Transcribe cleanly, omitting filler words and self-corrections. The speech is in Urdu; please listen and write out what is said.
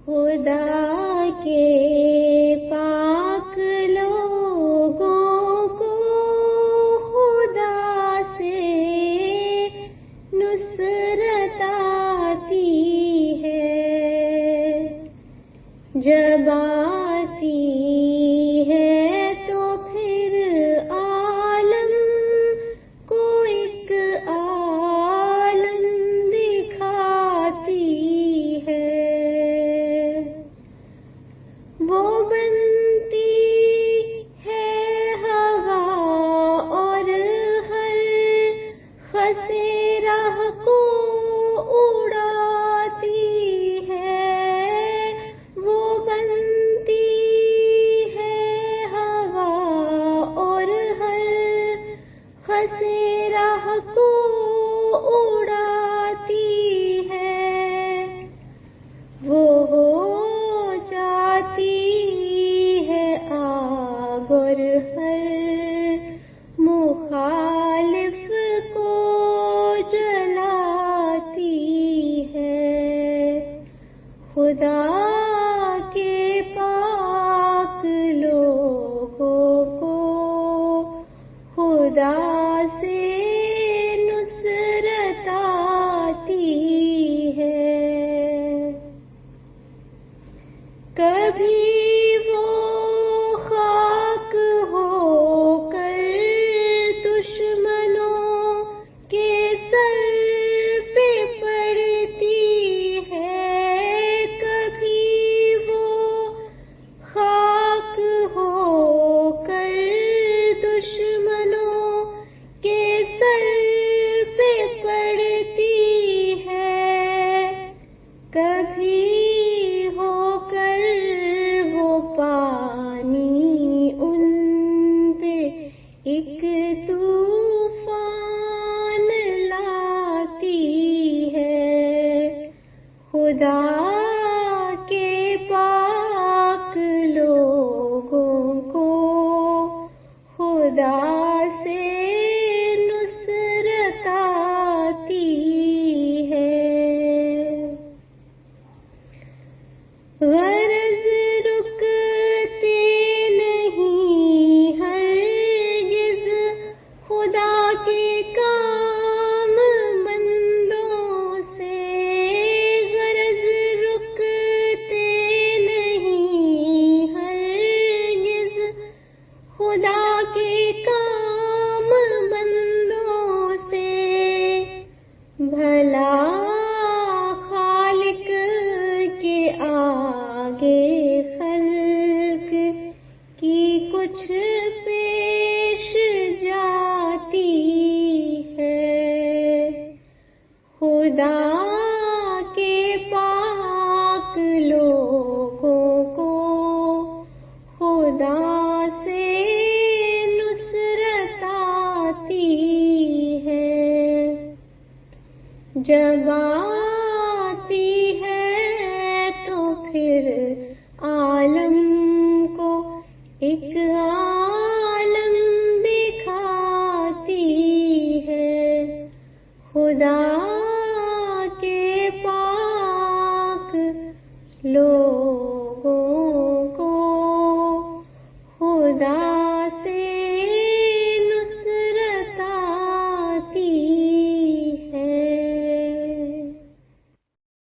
خدا کے پاک لوگوں کو خدا سے نصرت آتی ہے، جب آتی ہے تو پھر عالم کو ایک عالم دکھاتی ہے، وہ بنتی ہے ہوا اور ہر خسے راہ کو اڑاتی ہے، وہ بنتی ہے ہوا اور ہر خسے راہ کو اڑاتی ہے، وہ ہو جاتی ہے آگ اور ہر مخالف کو جلاتی ہے، خدا کے پاک لوگوں کو خدا سے نصرت آتی ہے، کبھی وہ خاک ہو کر دشمنوں کے سر پہ پڑتی ہے، کبھی وہ خاک ہو کر دشمنوں کے سر پہ پڑتی ہے، کبھی ہو کر وہ پانی ان پہ ایک طوفان لاتی ہے، خدا کے پاک لوگوں کو خدا سے نصرت آتی ہے، غرض رکتے نہیں ہرگز خدا کے کام مندوں سے، غرض رکتے نہیں ہرگز خدا کے کام بندوں سے، بھلا خالق کے آگے خلق کی کچھ پیش جاتی ہے، خدا